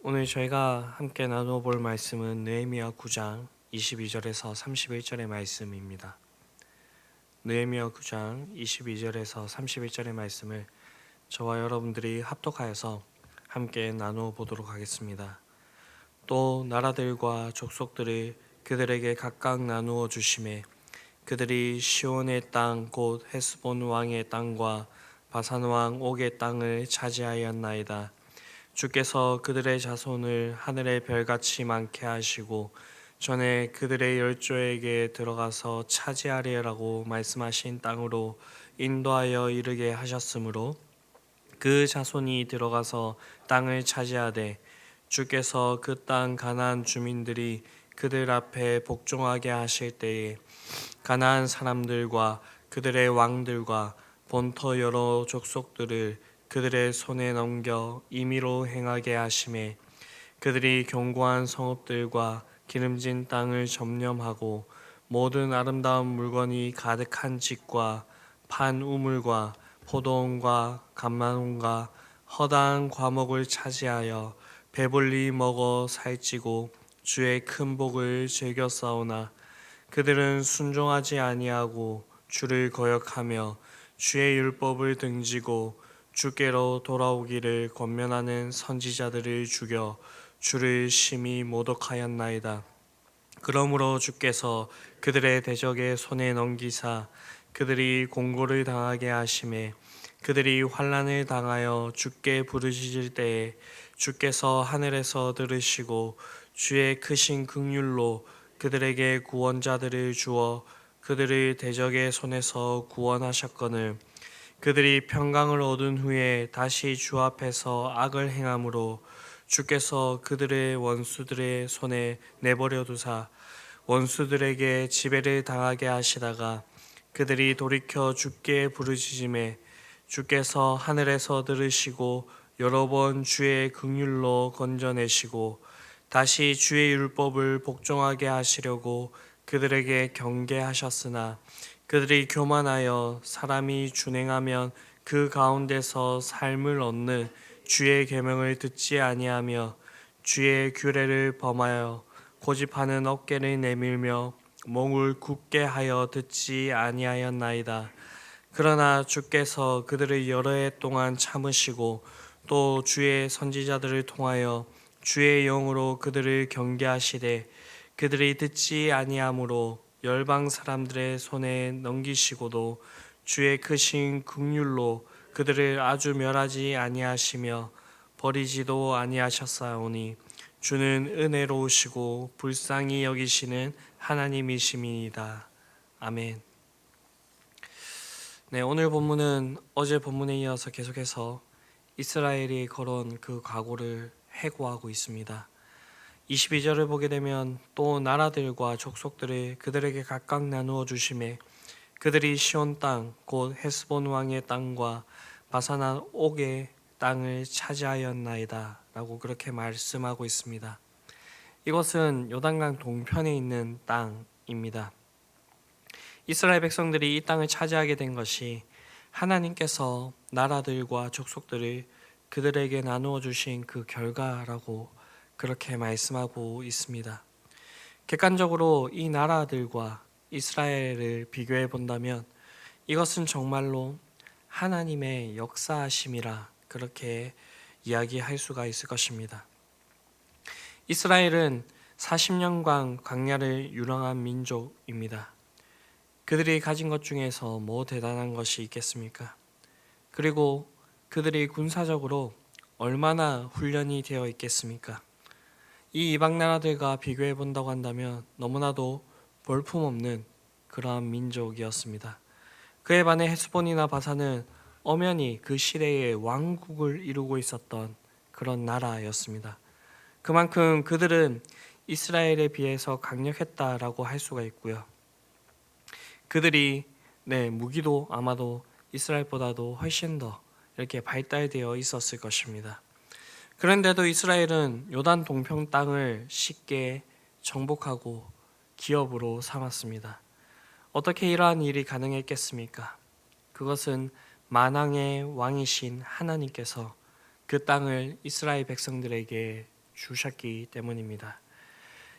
오늘 저희가 함께 나누어 볼 말씀은 느헤미야 9장 22절에서 31절의 말씀입니다. 느헤미야 9장 22절에서 31절의 말씀을 저와 여러분들이 합독하여서 함께 나누어 보도록 하겠습니다. 또 나라들과 족속들을 그들에게 각각 나누어 주심에 그들이 시온의 땅 곧 헤스본 왕의 땅과 바산 왕 옥의 땅을 차지하였나이다. 주께서 그들의 자손을 하늘의 별같이 많게 하시고 전에 그들의 열조에게 들어가서 차지하리라고 말씀하신 땅으로 인도하여 이르게 하셨으므로 그 자손이 들어가서 땅을 차지하되 주께서 그 땅 가나안 주민들이 그들 앞에 복종하게 하실 때에 가나안 사람들과 그들의 왕들과 본토 여러 족속들을 그들의 손에 넘겨 임의로 행하게 하심에 그들이 견고한 성읍들과 기름진 땅을 점령하고 모든 아름다운 물건이 가득한 집과 판 우물과 포도원과 감람원과 허다한 과목을 차지하여 배불리 먹어 살찌고 주의 큰 복을 즐겨 싸우나 그들은 순종하지 아니하고 주를 거역하며 주의 율법을 등지고 주께로 돌아오기를 권면하는 선지자들을 죽여 주를 심히 모독하였나이다. 그러므로 주께서 그들의 대적의 손에 넘기사 그들이 공고를 당하게 하심에 그들이 환난을 당하여 주께 부르짖을 때에 주께서 하늘에서 들으시고 주의 크신 긍휼로 그들에게 구원자들을 주어 그들의 대적의 손에서 구원하셨거늘 그들이 평강을 얻은 후에 다시 주 앞에서 악을 행함으로 주께서 그들의 원수들의 손에 내버려 두사 원수들에게 지배를 당하게 하시다가 그들이 돌이켜 주께 부르짖음에 주께서 하늘에서 들으시고 여러 번 주의 긍휼로 건져내시고 다시 주의 율법을 복종하게 하시려고 그들에게 경계하셨으나 그들이 교만하여 사람이 준행하면 그 가운데서 삶을 얻는 주의 계명을 듣지 아니하며 주의 규례를 범하여 고집하는 어깨를 내밀며 몸을 굳게 하여 듣지 아니하였나이다. 그러나 주께서 그들을 여러 해 동안 참으시고 또 주의 선지자들을 통하여 주의 영으로 그들을 경계하시되 그들이 듣지 아니하므로 열방 사람들의 손에 넘기시고도 주의 크신 긍휼로 그들을 아주 멸하지 아니하시며 버리지도 아니하셨사오니 주는 은혜로우시고 불쌍히 여기시는 하나님이심이니이다. 아멘. 네, 오늘 본문은 어제 본문에 이어서 계속해서 이스라엘이 걸어온 그 각오를 해고하고 있습니다. 22절을 보게 되면 또 나라들과 족속들을 그들에게 각각 나누어 주심에 그들이 시온 땅 곧 헤스본 왕의 땅과 바산 옥의 땅을 차지하였나이다 라고 그렇게 말씀하고 있습니다. 이것은 요단강 동편에 있는 땅입니다. 이스라엘 백성들이 이 땅을 차지하게 된 것이 하나님께서 나라들과 족속들을 그들에게 나누어 주신 그 결과라고 그렇게 말씀하고 있습니다. 객관적으로 이 나라들과 이스라엘을 비교해 본다면 이것은 정말로 하나님의 역사하심이라 그렇게 이야기할 수가 있을 것입니다. 이스라엘은 40년간 광야를 유랑한 민족입니다. 그들이 가진 것 중에서 뭐 대단한 것이 있겠습니까? 그리고 그들이 군사적으로 얼마나 훈련이 되어 있겠습니까? 이 이방 나라들과 비교해 본다고 한다면 너무나도 볼품없는 그러한 민족이었습니다. 그에 반해 헤스본이나 바산은 엄연히 그 시대의 왕국을 이루고 있었던 그런 나라였습니다. 그만큼 그들은 이스라엘에 비해서 강력했다라고 할 수가 있고요. 그들이 무기도 아마도 이스라엘보다도 훨씬 더 이렇게 발달되어 있었을 것입니다. 그런데도 이스라엘은 요단 동편 땅을 쉽게 정복하고 기업으로 삼았습니다. 어떻게 이러한 일이 가능했겠습니까? 그것은 만왕의 왕이신 하나님께서 그 땅을 이스라엘 백성들에게 주셨기 때문입니다.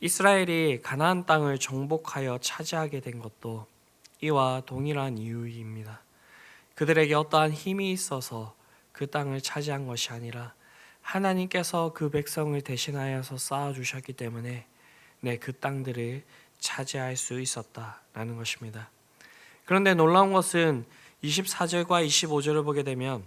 이스라엘이 가나안 땅을 정복하여 차지하게 된 것도 이와 동일한 이유입니다. 그들에게 어떠한 힘이 있어서 그 땅을 차지한 것이 아니라 하나님께서 그 백성을 대신하여서 쌓아주셨기 때문에 그 땅들을 차지할 수 있었다라는 것입니다. 그런데 놀라운 것은 24절과 25절을 보게 되면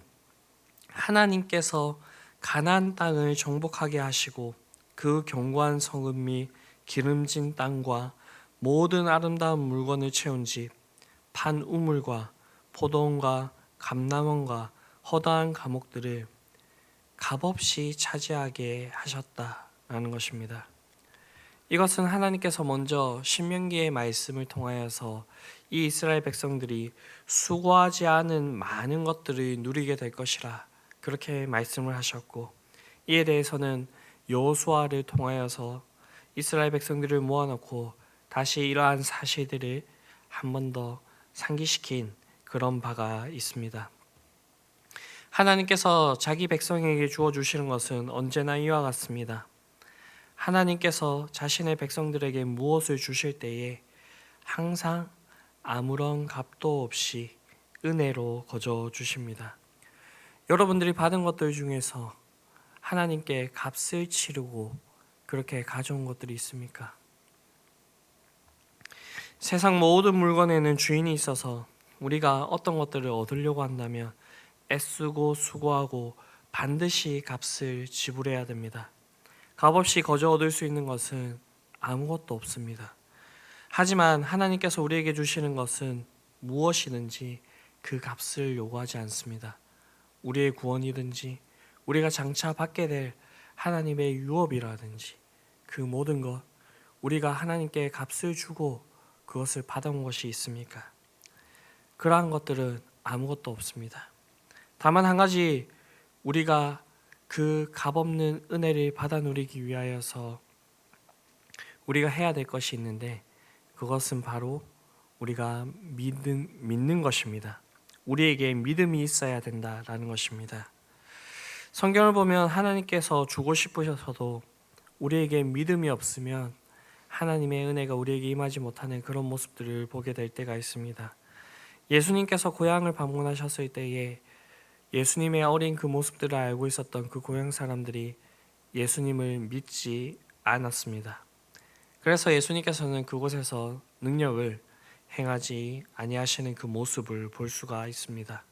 하나님께서 가나안 땅을 정복하게 하시고 그 견고한 성읍 및 기름진 땅과 모든 아름다운 물건을 채운 집, 판 우물과 포도원과 감람원과 허다한 감옥들을 값없이 차지하게 하셨다라는 것입니다. 이것은 하나님께서 먼저 신명기의 말씀을 통하여서 이 이스라엘 백성들이 수고하지 않은 많은 것들을 누리게 될 것이라 그렇게 말씀을 하셨고, 이에 대해서는 여호수아를 통하여서 이스라엘 백성들을 모아놓고 다시 이러한 사실들을 한 번 더 상기시킨 그런 바가 있습니다. 하나님께서 자기 백성에게 주어주시는 것은 언제나 이와 같습니다. 하나님께서 자신의 백성들에게 무엇을 주실 때에 항상 아무런 값도 없이 은혜로 거저 주십니다. 여러분들이 받은 것들 중에서 하나님께 값을 치르고 그렇게 가져온 것들이 있습니까? 세상 모든 물건에는 주인이 있어서 우리가 어떤 것들을 얻으려고 한다면 애쓰고 수고하고 반드시 값을 지불해야 됩니다. 값없이 거저 얻을 수 있는 것은 아무것도 없습니다. 하지만 하나님께서 우리에게 주시는 것은 무엇이든지 그 값을 요구하지 않습니다. 우리의 구원이든지 우리가 장차 받게 될 하나님의 유업이라든지 그 모든 것, 우리가 하나님께 값을 주고 그것을 받아온 것이 있습니까? 그러한 것들은 아무것도 없습니다. 다만 한 가지, 우리가 그 값없는 은혜를 받아 누리기 위하여서 우리가 해야 될 것이 있는데, 그것은 바로 우리가 믿는 것입니다. 우리에게 믿음이 있어야 된다라는 것입니다. 성경을 보면 하나님께서 주고 싶으셔서도 우리에게 믿음이 없으면 하나님의 은혜가 우리에게 임하지 못하는 그런 모습들을 보게 될 때가 있습니다. 예수님께서 고향을 방문하셨을 때에 예수님의 어린 그 모습들을 알고 있었던 그 고향 사람들이 예수님을 믿지 않았습니다. 그래서 예수님께서는 그곳에서 능력을 행하지 아니하시는 그 모습을 볼 수가 있습니다.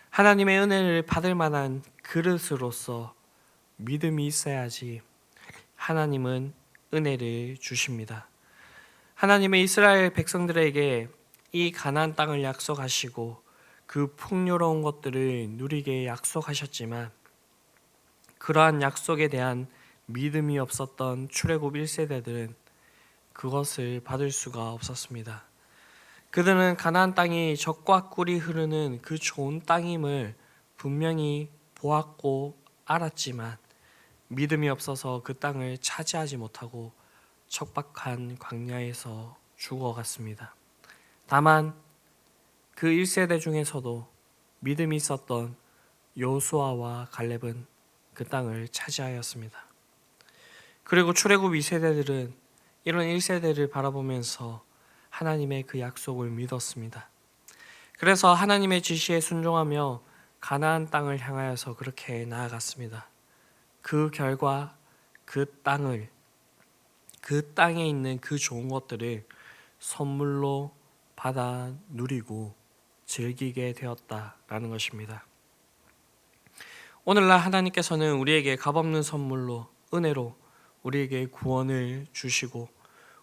하나님의 은혜를 받을 만한 그릇으로서 믿음이 있어야지 하나님은 은혜를 주십니다. 하나님의 이스라엘 백성들에게 이 가나안 땅을 약속하시고 그 풍요로운 것들을 누리게 약속하셨지만, 그러한 약속에 대한 믿음이 없었던 출애굽 1세대들은 그것을 받을 수가 없었습니다. 그들은 가나안 땅이 젖과 꿀이 흐르는 그 좋은 땅임을 분명히 보았고 알았지만 믿음이 없어서 그 땅을 차지하지 못하고 척박한 광야에서 죽어갔습니다. 다만 그 1세대 중에서도 믿음이 있었던 여호수아와 갈렙은 그 땅을 차지하였습니다. 그리고 출애굽 2세대들은 이런 1세대를 바라보면서 하나님의 그 약속을 믿었습니다. 그래서 하나님의 지시에 순종하며 가나안 땅을 향하여서 그렇게 나아갔습니다. 그 결과 그 땅에 있는 그 좋은 것들을 선물로 받아 누리고 즐기게 되었다라는 것입니다. 오늘날 하나님께서는 우리에게 값없는 선물로, 은혜로 우리에게 구원을 주시고,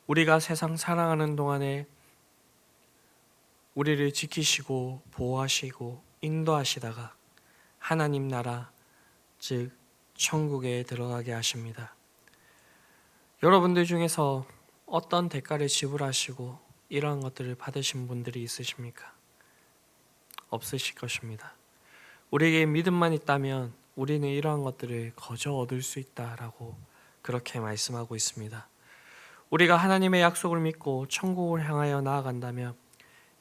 우리가 세상 살아가는 동안에 우리를 지키시고 보호하시고 인도하시다가 하나님 나라, 즉 천국에 들어가게 하십니다. 여러분들 중에서 어떤 대가를 지불하시고 이러한 것들을 받으신 분들이 있으십니까? 없으실 것입니다. 우리에게 믿음만 있다면 우리는 이러한 것들을 거저 얻을 수 있다라고 그렇게 말씀하고 있습니다. 우리가 하나님의 약속을 믿고 천국을 향하여 나아간다면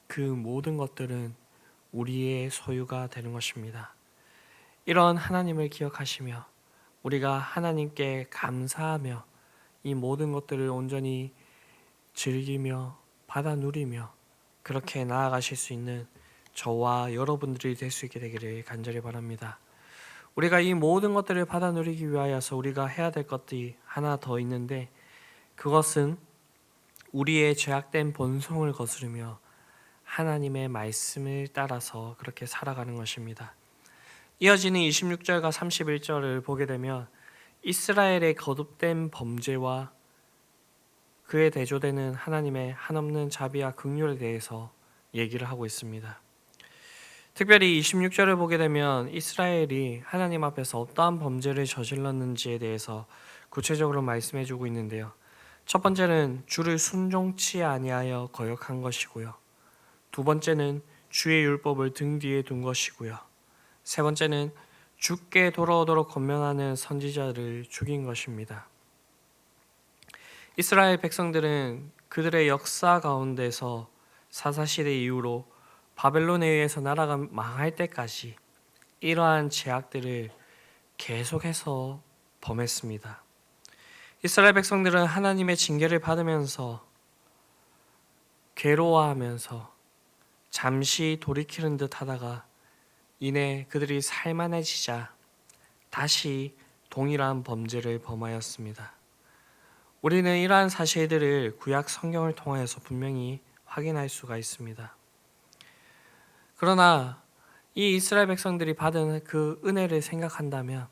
그 모든 것들은 우리의 소유가 되는 것입니다. 이런 하나님을 기억하시며 우리가 하나님께 감사하며 이 모든 것들을 온전히 즐기며 받아 누리며 그렇게 나아가실 수 있는 저와 여러분들이 될 수 있게 되기를 간절히 바랍니다. 우리가 이 모든 것들을 받아 누리기 위하여서 우리가 해야 될 것들이 하나 더 있는데, 그것은 우리의 죄악된 본성을 거스르며 하나님의 말씀을 따라서 그렇게 살아가는 것입니다. 이어지는 26절과 31절을 보게 되면 이스라엘의 거듭된 범죄와 그에 대조되는 하나님의 한없는 자비와 긍휼에 대해서 얘기를 하고 있습니다. 특별히 26절을 보게 되면 이스라엘이 하나님 앞에서 어떠한 범죄를 저질렀는지에 대해서 구체적으로 말씀해 주고 있는데요. 첫 번째는 주를 순종치 아니하여 거역한 것이고요. 두 번째는 주의 율법을 등 뒤에 둔 것이고요. 세 번째는 주께 돌아오도록 권면하는 선지자를 죽인 것입니다. 이스라엘 백성들은 그들의 역사 가운데서 사사시대 이후로 바벨론에 의해서 나라가 망할 때까지 이러한 죄악들을 계속해서 범했습니다. 이스라엘 백성들은 하나님의 징계를 받으면서 괴로워하면서 잠시 돌이키는 듯 하다가 이내 그들이 살만해지자 다시 동일한 범죄를 범하였습니다. 우리는 이러한 사실들을 구약 성경을 통하여서 분명히 확인할 수가 있습니다. 그러나 이 이스라엘 백성들이 받은 그 은혜를 생각한다면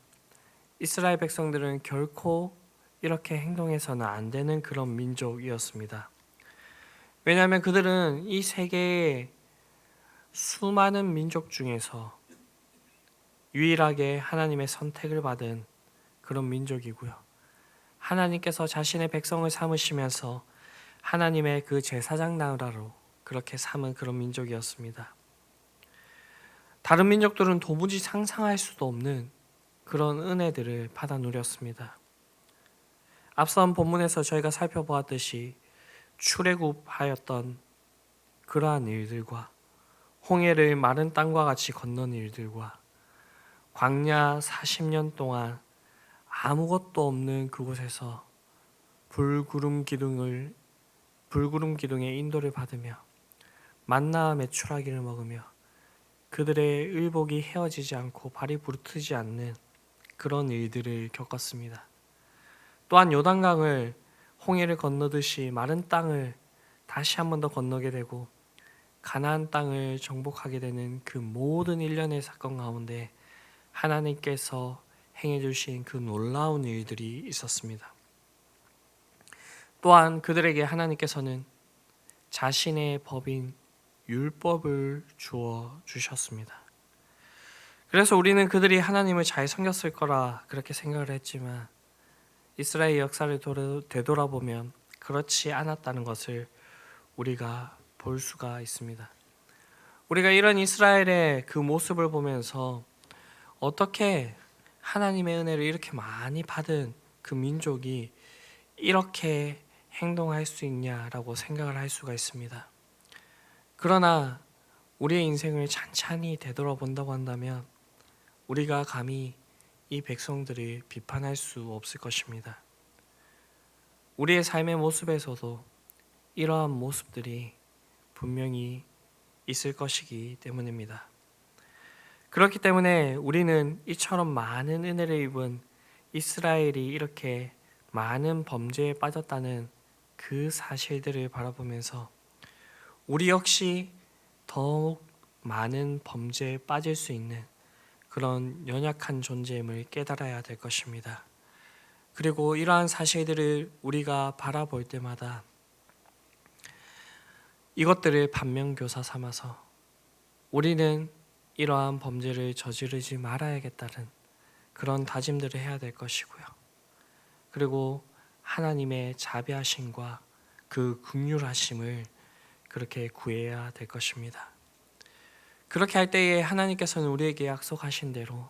이스라엘 백성들은 결코 이렇게 행동해서는 안 되는 그런 민족이었습니다. 왜냐하면 그들은 이 세계의 수많은 민족 중에서 유일하게 하나님의 선택을 받은 그런 민족이고요. 하나님께서 자신의 백성을 삼으시면서 하나님의 그 제사장 나라로 그렇게 삼은 그런 민족이었습니다. 다른 민족들은 도무지 상상할 수도 없는 그런 은혜들을 받아 누렸습니다. 앞선 본문에서 저희가 살펴보았듯이 출애굽하였던 그러한 일들과 홍해를 마른 땅과 같이 건넌 일들과 광야 40년 동안 아무것도 없는 그곳에서 불구름 기둥의 인도를 받으며 만나와 메추라기를 먹으며 그들의 의복이 헤어지지 않고 발이 부르트지 않는 그런 일들을 겪었습니다. 또한 요단강을 홍해를 건너듯이 마른 땅을 다시 한 번 더 건너게 되고 가나안 땅을 정복하게 되는 그 모든 일련의 사건 가운데 하나님께서 행해 주신 그 놀라운 일들이 있었습니다. 또한 그들에게 하나님께서는 자신의 법인 율법을 주어 주셨습니다. 그래서 우리는 그들이 하나님을 잘 섬겼을 거라 그렇게 생각을 했지만 이스라엘 역사를 되돌아보면 그렇지 않았다는 것을 우리가 볼 수가 있습니다. 우리가 이런 이스라엘의 그 모습을 보면서 어떻게 하나님의 은혜를 이렇게 많이 받은 그 민족이 이렇게 행동할 수 있냐라고 생각을 할 수가 있습니다. 그러나 우리의 인생을 찬찬히 되돌아본다고 한다면 우리가 감히 이 백성들을 비판할 수 없을 것입니다. 우리의 삶의 모습에서도 이러한 모습들이 분명히 있을 것이기 때문입니다. 그렇기 때문에 우리는 이처럼 많은 은혜를 입은 이스라엘이 이렇게 많은 범죄에 빠졌다는 그 사실들을 바라보면서 우리 역시 더욱 많은 범죄에 빠질 수 있는 그런 연약한 존재임을 깨달아야 될 것입니다. 그리고 이러한 사실들을 우리가 바라볼 때마다 이것들을 반면교사 삼아서 우리는 이러한 범죄를 저지르지 말아야겠다는 그런 다짐들을 해야 될 것이고요. 그리고 하나님의 자비하심과 그 긍휼하심을 그렇게 구해야 될 것입니다. 그렇게 할 때에 하나님께서는 우리에게 약속하신 대로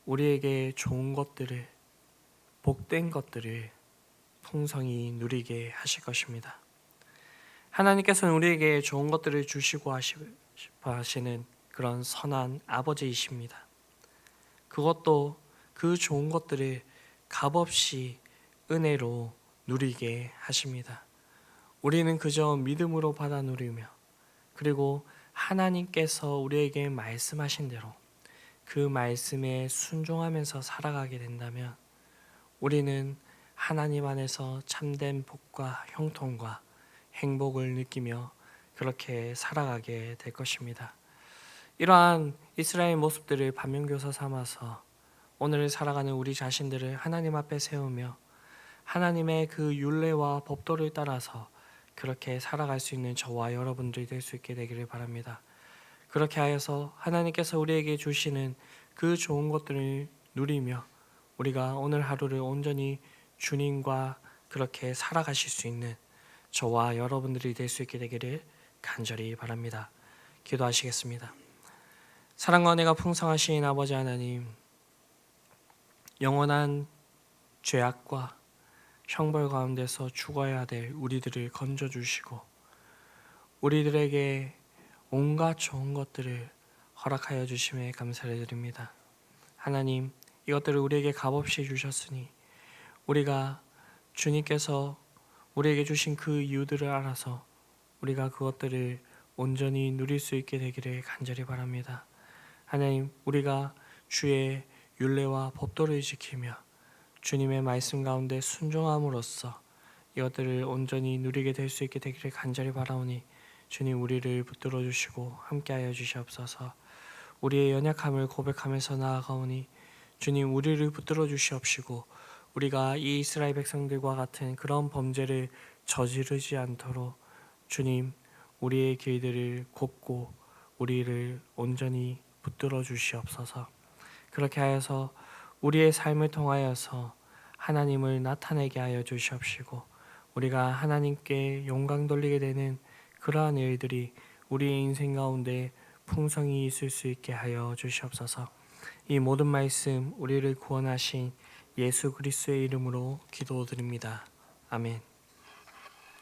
우리에게 좋은 것들을, 복된 것들을 풍성히 누리게 하실 것입니다. 하나님께서는 우리에게 좋은 것들을 주시고 싶어 하시는 그런 선한 아버지이십니다. 그것도 그 좋은 것들을 값없이 은혜로 누리게 하십니다. 우리는 그저 믿음으로 받아 누리며 그리고 하나님께서 우리에게 말씀하신 대로 그 말씀에 순종하면서 살아가게 된다면 우리는 하나님 안에서 참된 복과 형통과 행복을 느끼며 그렇게 살아가게 될 것입니다. 이러한 이스라엘 모습들을 반면교사 삼아서 오늘 살아가는 우리 자신들을 하나님 앞에 세우며 하나님의 그 율례와 법도를 따라서 그렇게 살아갈 수 있는 저와 여러분들이 될 수 있게 되기를 바랍니다. 그렇게 하여서 하나님께서 우리에게 주시는 그 좋은 것들을 누리며 우리가 오늘 하루를 온전히 주님과 그렇게 살아가실 수 있는 저와 여러분들이 될 수 있게 되기를 간절히 바랍니다. 기도하시겠습니다. 사랑과 은혜가 풍성하신 아버지 하나님, 영원한 죄악과 형벌 가운데서 죽어야 될 우리들을 건져주시고 우리들에게 온갖 좋은 것들을 허락하여 주심에 감사를 드립니다. 하나님, 이것들을 우리에게 값없이 주셨으니 우리가 주님께서 우리에게 주신 그 이유들을 알아서 우리가 그것들을 온전히 누릴 수 있게 되기를 간절히 바랍니다. 하나님, 우리가 주의 율례와 법도를 지키며 주님의 말씀 가운데 순종함으로써 이것들을 온전히 누리게 될 수 있게 되기를 간절히 바라오니 주님, 우리를 붙들어 주시고 함께하여 주시옵소서. 우리의 연약함을 고백하면서 나아가오니 주님, 우리를 붙들어 주시옵시고 우리가 이 이스라엘 백성들과 같은 그런 범죄를 저지르지 않도록 주님, 우리의 길들을 곱고 우리를 온전히 붙들어 주시옵소서. 그렇게 하여서 우리의 삶을 통하여서 하나님을 나타내게 하여 주시옵시고 우리가 하나님께 영광 돌리게 되는 그러한 일들이 우리의 인생 가운데 풍성히 있을 수 있게 하여 주시옵소서. 이 모든 말씀 우리를 구원하신 예수 그리스도의 이름으로 기도드립니다. 아멘.